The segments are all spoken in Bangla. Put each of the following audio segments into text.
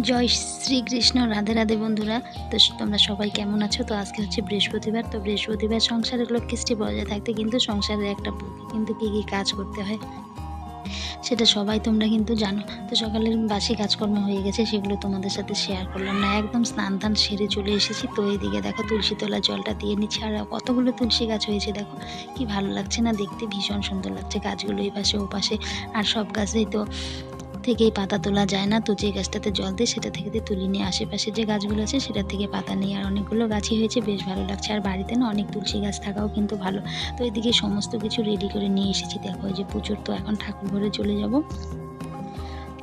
জয় শ্রীকৃষ্ণ। রাধে রাধে বন্ধুরা। তো তোমরা সবাই কেমন আছো? তো আজকে হচ্ছে বৃহস্পতিবার। তো বৃহস্পতিবার সংসারের লক্ষ্মীষ্টি বজায় থাকতে কিন্তু সংসারের একটা বউকে কিন্তু কী কী কাজ করতে হয় সেটা সবাই তোমরা কিন্তু জানো। তো সকালের বাসি কাজকর্ম হয়ে গেছে, সেগুলো তোমাদের সাথে শেয়ার করলাম না। একদম স্নান টান সেরে চলে এসেছি। তো এইদিকে দেখো তুলসী তলায় জলটা দিয়ে নিচ্ছি। আর কতগুলো তুলসী গাছ হয়েছে দেখো, কি ভালো লাগছে না দেখতে, ভীষণ সুন্দর লাগছে গাছগুলো এই পাশে ও পাশে। আর সব গাছেই তো থেকেই পাতা তোলা যায় না, তো যে গাছটাতে জল দেয় সেটা থেকে তুলি নিয়ে আশেপাশে যে গাছগুলো আছে সেটা থেকে পাতা নিয়ে, আর অনেকগুলো গাছই হয়েছে, বেশ ভালো লাগছে। আর বাড়িতে না অনেক তুলসী গাছ থাকাও কিন্তু ভালো। তো এদিকে সমস্ত কিছু রেডি করে নিয়ে এসেছি। দেখো এই যে পুজোর তো এখন ঠাকুর ঘরে চলে যাব।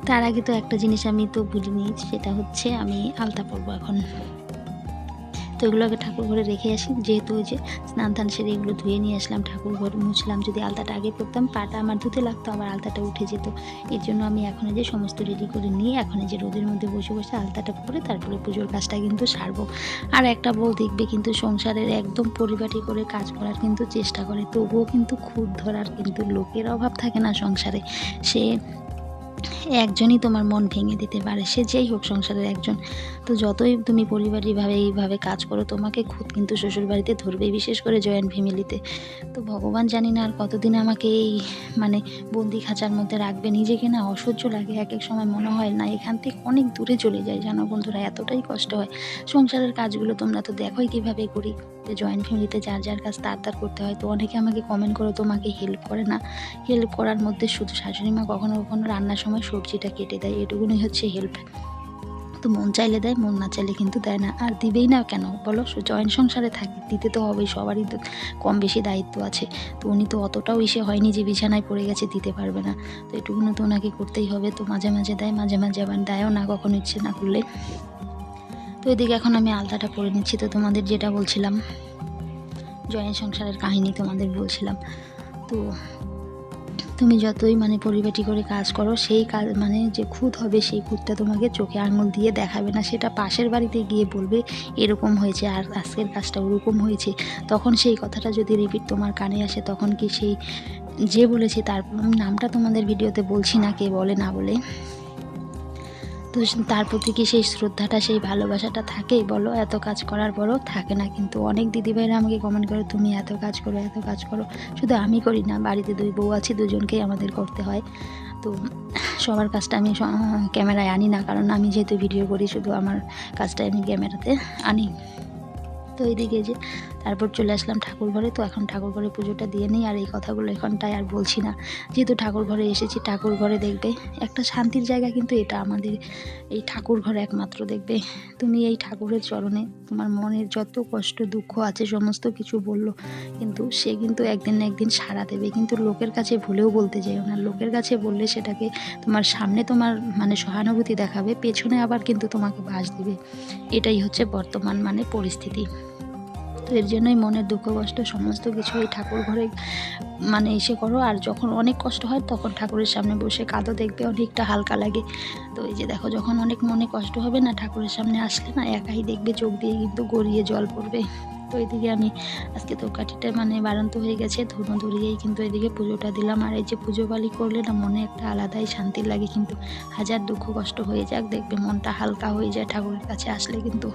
তার আগে তো একটা জিনিস আমি তো ভুলিনি, সেটা হচ্ছে আমি আলতা পরবো এখন। তো এগুলো আগে ঠাকুর ঘরে রেখে আসি, যেহেতু ওই যে স্নান টান সেরে এগুলো ধুয়ে নিয়ে আসলাম, ঠাকুর ঘর মুছলাম। যদি আলতাটা আগে পরতাম পাটা আমার ধুতে লাগতো, আবার আলতাটা উঠে যেত। এর জন্য আমি এখন যে সমস্ত রেডি করে নিয়ে এখন যে রোদের মধ্যে বসে বসে আলতাটা পরে তারপরে পুজোর কাজটা কিন্তু সারবো। আর একটা বউ দেখবে কিন্তু সংসারের একদম পরিপাটি করে কাজ করার কিন্তু চেষ্টা করে, তবুও কিন্তু খুঁত ধরার কিন্তু লোকের অভাব থাকে না সংসারে। সে একজনই তোমার মন ভেঙে দিতে পারে, সে যেই হোক সংসারের একজন। তো যতই তুমি পরিবারিকভাবে এইভাবে কাজ করো, তোমাকে খুদ কিন্তু শ্বশুরবাড়িতে ধরবে, বিশেষ করে জয়েন্ট ফ্যামিলিতে। তো ভগবান জানি না আর কতদিন আমাকে এই মানে বন্দি খাঁচার মধ্যে রাখবে। নিজেকে না অসহ্য লাগে, এক এক সময় মনে হয় না এখান থেকে অনেক দূরে চলে যায়, জানো বন্ধুরা, এতটাই কষ্ট হয়। সংসারের কাজগুলো তোমরা তো দেখোই কীভাবে করি, যে জয়েন্ট ফ্যামিলিতে যার যার কাজ তার করতে হয়। তো অনেকে আমাকে কমেন্ট করো তোমাকে হেল্প করে না। হেল্প করার মধ্যে শুধু শাশুড়ি মা কখনো কখনো রান্নার সময় সবজিটা কেটে দেয়, এটুকুনি হচ্ছে হেল্প। তো মন চাইলে দেয়, মন না চাইলে কিন্তু দেয় না। আর দিবেই না কেন বলো, জয়েন্ট সংসারে থাকি, দিতে তো হবেই, সবারই তো কম বেশি দায়িত্ব আছে। তো উনি তো অতটাও ইসে হয়নি যে বিছানায় পড়ে গেছে দিতে পারবে না। তো এটুকুনো তো ওনাকে করতেই হবে। তো মাঝে মাঝে দেয়, মাঝে মাঝে আবার দেয়ও না, কখনো ইচ্ছে না করলে। তো এদিকে এখন আমি আলতাটা পরে নিচ্ছি। তো তোমাদের যেটা বলছিলাম, জয়েন্ট সংসারের কাহিনী তোমাদের বলছিলাম। তো তুমি যতই মানে পরিপাটি করে কাজ করো, সেই কাজ মানে যে খুঁত হবে, সেই খুঁতটা তোমাকে চোখে আঙুল দিয়ে দেখাবে না, সেটা পাশের বাড়িতে গিয়ে বলবে এরকম হয়েছে আর আজকের কাজটা ওরকম হয়েছে। তখন সেই কথাটা যদি রিপিট তোমার কানে আসে, তখন কি সেই যে বলেছে তার নামটা তোমাদের ভিডিওতে বলছি না, কে বলে না বলে, তো তার প্রতি কি সেই শ্রদ্ধাটা, সেই ভালোবাসাটা থাকে বলো? এত কাজ করার পরও থাকে না। কিন্তু অনেক দিদিভাইরা আমাকে কমেন্ট করে তুমি এত কাজ করো, এত কাজ করো। শুধু আমি করি না, বাড়িতে দুই বউ আছে, দুজনকেই আমাদের করতে হয়। তো সবার কাজটা আমি ক্যামেরায় আনি না, কারণ আমি যেহেতু ভিডিও করি, শুধু আমার কাজটা আমি ক্যামেরাতে আনি। তো এইদিকে যে তারপর চলে আসলাম ঠাকুর ঘরে। তো এখন ঠাকুর ঘরে পুজোটা দিয়ে নিই, আর এই কথাগুলো এখনটায় আর বলছি না, যেহেতু ঠাকুর ঘরে এসেছি। ঠাকুর ঘরে দেখবে একটা শান্তির জায়গা কিন্তু এটা আমাদের এই ঠাকুর ঘরে একমাত্র। দেখবে তুমি এই ঠাকুরের চরণে তোমার মনের যত কষ্ট দুঃখ আছে সমস্ত কিছু বললো, কিন্তু সে কিন্তু একদিন না একদিন সাড়া দেবে। কিন্তু লোকের কাছে ভুলেও বলতে যেও না, লোকের কাছে বললে সেটাকে তোমার সামনে তোমার মানে সহানুভূতি দেখাবে, পেছনে আবার কিন্তু তোমাকে বাস দিবে। এটাই হচ্ছে বর্তমান মানে পরিস্থিতি। তো এর জন্যই মনের দুঃখ কষ্ট সমস্ত কিছু এই ঠাকুর ঘরে মানে এসে করো। আর যখন অনেক কষ্ট হয় তখন ঠাকুরের সামনে বসে কাঁদো, দেখবে অনেকটা হালকা লাগে। তো এই যে দেখো, যখন অনেক মনে কষ্ট হবে না, ঠাকুরের সামনে আসলে না একাই দেখবে চোখ দিয়ে কিন্তু গড়িয়ে জল পড়বে। তো এদিকে আমি আজকে তরকারিটা মানে বাড়ন্ত হয়ে গেছে, ধুনো ধরিয়েই কিন্তু এদিকে পুজোটা দিলাম। আর এই যে পুজো বালি করলে না মনে একটা আলাদাই শান্তি লাগে, কিন্তু হাজার দুঃখ কষ্ট হয়ে যাক দেখবে মনটা হালকা হয়ে যায় ঠাকুরের কাছে আসলে কিন্তু।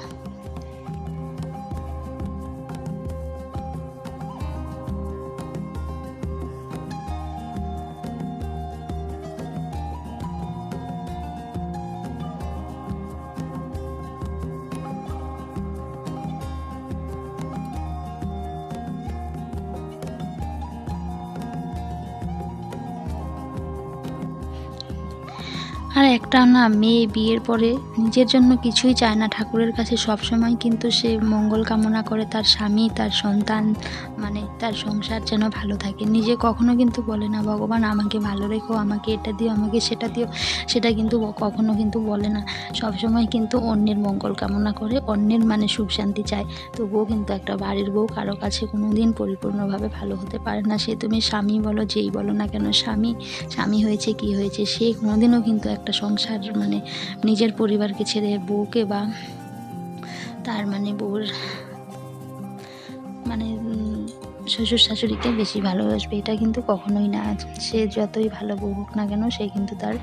আর একটা না মেয়ে বিয়ের পরে নিজের জন্য কিছুই চায় না, ঠাকুরের কাছে সবসময় কিন্তু সে মঙ্গল কামনা করে তার স্বামী, তার সন্তান, মানে তার সংসার যেন ভালো থাকে। নিজে কখনো কিন্তু বলে না ভগবান আমাকে ভালো রেখো, আমাকে এটা দিও, আমাকে সেটা দিও, সেটা কিন্তু কখনো কিন্তু বলে না। সবসময় কিন্তু অন্যের মঙ্গল কামনা করে, অন্যের মানে সুখ শান্তি চায়। তবুও কিন্তু একটা বাড়ির বউ কারো কাছে কোনো দিন পরিপূর্ণভাবে ভালো হতে পারে না। সে তুমি স্বামী বলো, যেই বলো না কেন, স্বামী হয়েছে কি হয়েছে, সে কোনোদিনও কিন্তু একটা সংসার মানে নিজের পরিবারকে ছেড়ে বউকে বা তার মানে বউর মানে শ্বশুর শাশুড়িকে বেশি ভালোবাসবে, এটা কিন্তু কখনোই না। সে যতই ভালো বউ হোক না কেন, সে কিন্তু তার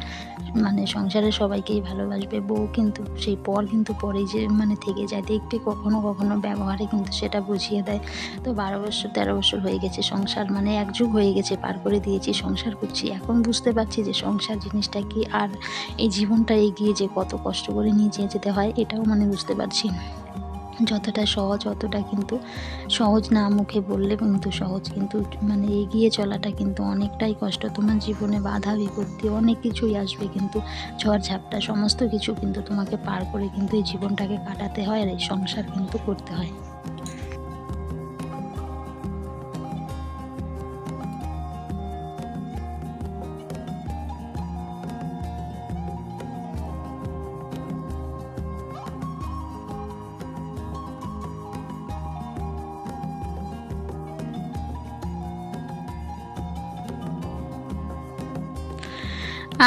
মানে সংসারের সবাইকেই ভালোবাসবে। বউ কিন্তু সেই পর কিন্তু পরেই যে মানে থেকে যায়, দেখবে কখনো কখনো ব্যবহারে কিন্তু সেটা বুঝিয়ে দেয়। তো 12 বছর 13 বছর হয়ে গেছে সংসার, মানে এক যুগ হয়ে গেছে, পার করে দিয়েছি, সংসার করছি। এখন বুঝতে পারছি যে সংসার জিনিসটা কি, আর এই জীবনটা এগিয়ে যে কত কষ্ট করে নিয়ে যেতে হয়, এটাও মানে বুঝতে পারছি। যতটা সহজ অতটা কিন্তু সহজ না, মুখে বললে কিন্তু সহজ, কিন্তু মানে এগিয়ে চলাটা কিন্তু অনেকটাই কষ্ট। তোমার জীবনে বাধা বিপত্তি অনেক কিছুই আসবে, কিন্তু ঝড়ঝাপটা সমস্ত কিছু কিন্তু তোমাকে পার করে কিন্তু এই জীবনটাকে কাটাতে হয়, আর এই সংসার কিন্তু করতে হয়।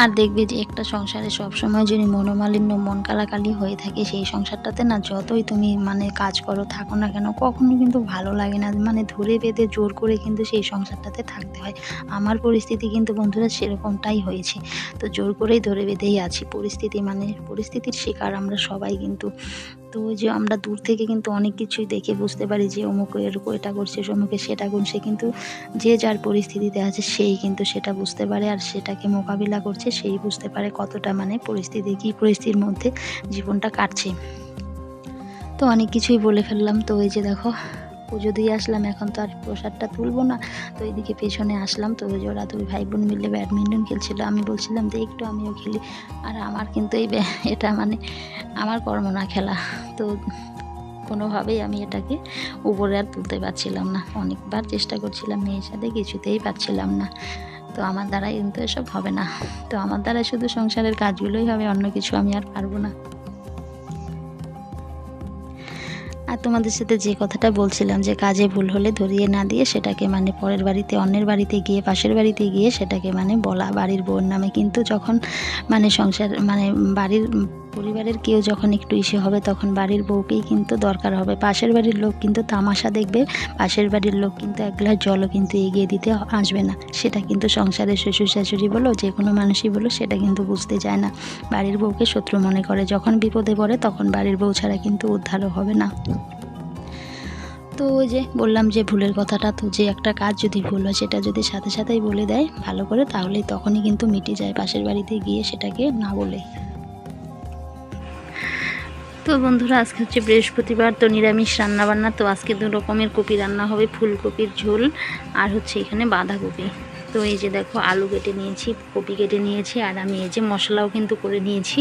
আর দেখবে যে একটা সংসারে সবসময় যদি মনোমালিন্য, মন কালাকালি হয়ে থাকে, সেই সংসারটাতে না যতই তুমি মানে কাজ করো থাকো না কেন, কখনো কিন্তু ভালো লাগে না। মানে ধরে বেঁধে জোর করে কিন্তু সেই সংসারটাতে থাকতে হয়। আমার পরিস্থিতি কিন্তু বন্ধুরা সেরকমটাই হয়েছে। তো জোর করেই ধরে বেঁধেই আছি। পরিস্থিতি মানে পরিস্থিতির শিকার আমরা সবাই কিন্তু। তো ওই যে আমরা দূর থেকে কিন্তু অনেক কিছুই দেখে বুঝতে পারি যে অমুক এরকম এটা করছে, অমুকে সেটা করছে, কিন্তু যে যার পরিস্থিতিতে আছে সেই কিন্তু সেটা বুঝতে পারে, আর সেটাকে মোকাবিলা করছে সেই বুঝতে পারে কতটা মানে পরিস্থিতি, কী পরিস্থিতির মধ্যে জীবনটা কাটছে। তো অনেক কিছুই বলে ফেললাম। তো ওই যে দেখো পুজো দিয়ে আসলাম, এখন তো আর প্রসাদটা তুলবো না। তো এইদিকে পেছনে আসলাম, তো ওই যে ওরা দুই ভাই বোন মিলে ব্যাডমিন্টন খেলছিল। আমি বলছিলাম যে একটু আমিও খেলি, আর আমার কিন্তু এই এটা মানে আমার কর্ম না খেলা। তো কোনোভাবেই আমি এটাকে উপরে আর তুলতে পারছিলাম না। অনেকবার চেষ্টা করছিলাম মেয়ের সাথে, কিছুতেই পারছিলাম না। তো আমার দ্বারাই কিন্তু এসব হবে না। তো আমার দ্বারা শুধু সংসারের কাজগুলোই হবে, অন্য কিছু আমি আর পারবো না। আর তোমাদের সাথে যে কথাটা বলছিলাম যে কাজে ভুল হলে ধরিয়ে না দিয়ে সেটাকে মানে পরের বাড়িতে, অন্যের বাড়িতে গিয়ে, পাশের বাড়িতে গিয়ে সেটাকে মানে বলা বাড়ির বউর নামে। কিন্তু যখন মানে সংসার মানে বাড়ির পরিবারের কেউ যখন একটু ইসে হবে, তখন বাড়ির বউকেই কিন্তু দরকার হবে। পাশের বাড়ির লোক কিন্তু তামাশা দেখবে, পাশের বাড়ির লোক কিন্তু এক গ্লাস জলও কিন্তু এগিয়ে দিতে আসবে না। সেটা কিন্তু সংসারের শ্বশুর শাশুড়ি বলো, যে কোনো মানুষই বলো, সেটা কিন্তু বুঝতে চায় না। বাড়ির বউকে শত্রু মনে করে, যখন বিপদে পড়ে তখন বাড়ির বউ ছাড়া কিন্তু উদ্ধারও হবে না। তো ওই যে বললাম যে ভুলের কথাটা, তো যে একটা কাজ যদি ভুল হয় সেটা যদি সাথে সাথেই বলে দেয় ভালো করে, তাহলেই তখনই কিন্তু মিটে যায়, পাশের বাড়িতে গিয়ে সেটাকে না বলে। তো বন্ধুরা আজকে হচ্ছে বৃহস্পতিবার, তো নিরামিষ রান্নাবান্না। তো আজকে 2 রকমের কপি রান্না হবে, ফুলকপির ঝোল আর হচ্ছে এখানে বাঁধাকপি। তো এই যে দেখো আলু কেটে নিয়েছি, কপি কেটে নিয়েছি, আর আমি এই যে মশলাও কিন্তু করে নিয়েছি।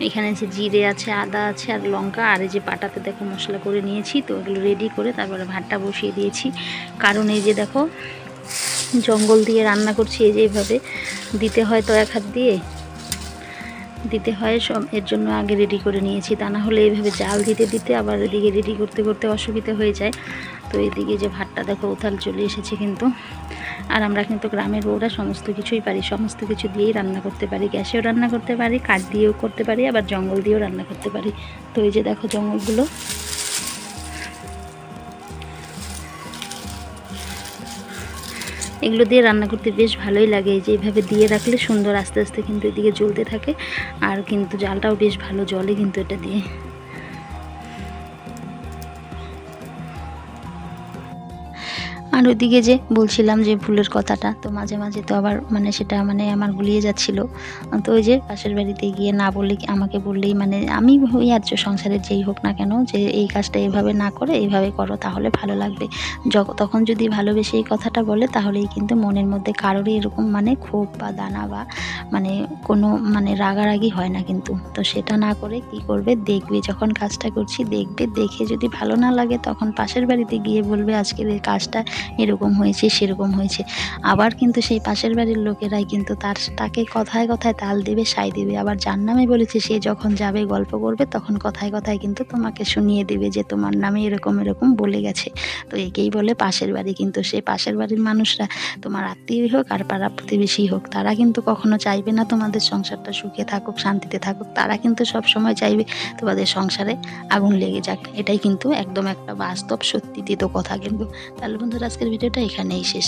এখানে যে জিরে আছে, আদা আছে, আর লঙ্কা, আর এই যে পাটাতে দেখো মশলা করে নিয়েছি। তো এগুলো রেডি করে তারপরে ভাতটা বসিয়ে দিয়েছি। কারণ এই যে দেখো জঙ্গল দিয়ে রান্না করছি, এই যে এইভাবে দিতে হয়, তো এক হাত দিয়ে দিতে হয় সব, এর জন্য আগে রেডি করে নিয়েছি। তা না হলে এইভাবে জাল দিতে দিতে আবার এদিকে রেডি করতে করতে অসুবিধা হয়ে যায়। তো এদিকে যে ভাতটা দেখো উথাল চলে এসেছে কিন্তু। আর আমরা কিন্তু গ্রামের বউরা সমস্ত কিছুই পারি, সমস্ত কিছু দিয়েই রান্না করতে পারি। গ্যাসেও রান্না করতে পারি, কাঠ দিয়েও করতে পারি, আবার জঙ্গল দিয়েও রান্না করতে পারি। তো এই যে দেখো জঙ্গলগুলো, এগুলো দিয়ে রান্না করতে বেশ ভালোই লাগে। যে এইভাবে দিয়ে রাখলে সুন্দর আস্তে আস্তে কিন্তু এদিকে জ্বলতে থাকে, আর কিন্তু জালটাও বেশ ভালো জ্বলে কিন্তু এটা দিয়ে। আর ওইদিকে যে বলছিলাম যে ভুলের কথাটা, তো মাঝে মাঝে তো আবার মানে সেটা মানে আমার গুলিয়ে যাচ্ছিল। তো ওই যে পাশের বাড়িতে গিয়ে না বললে, আমাকে বললেই মানে আমি ওই আর সংসারের যেই হোক না কেন, যে এই কাজটা এইভাবে না করে এইভাবে করো তাহলে ভালো লাগবে। তখন যদি ভালোবেসে এই কথাটা বলে, তাহলেই কিন্তু মনের মধ্যে কারোরই এরকম মানে ক্ষোভ বা দানা বা মানে কোনো মানে রাগারাগি হয় না কিন্তু। তো সেটা না করে কি করবে, দেখবে যখন কাজটা করছি, দেখবে, দেখে যদি ভালো না লাগে তখন পাশের বাড়িতে গিয়ে বলবে আজকের এই কাজটা এরকম হয়েছে সেরকম হয়েছে। আবার কিন্তু সেই পাশের বাড়ির লোকেরাই কিন্তু তাকে কথায় কথায় তাল দেবে, সায় দেবে। আবার যার নামে বলেছে সে যখন যাবে গল্প করবে, তখন কথায় কথায় কিন্তু তোমাকে শুনিয়ে দেবে যে তোমার নামে এরকম এরকম বলে গেছে। তো একেই বলে পাশের বাড়ি। কিন্তু সেই পাশের বাড়ির মানুষরা তোমার আত্মীয়ই হোক আর পাড়া প্রতিবেশী হোক, তারা কিন্তু কখনো চাইবে না তোমাদের সংসারটা সুখে থাকুক, শান্তিতে থাকুক। তারা কিন্তু সব সময় চাইবে তোমাদের সংসারে আগুন লেগে যাক। এটাই কিন্তু একদম একটা বাস্তব সত্যি কথা কিন্তু। তাহলে বন্ধুরা আজকের ভিডিওটা এখানেই শেষ।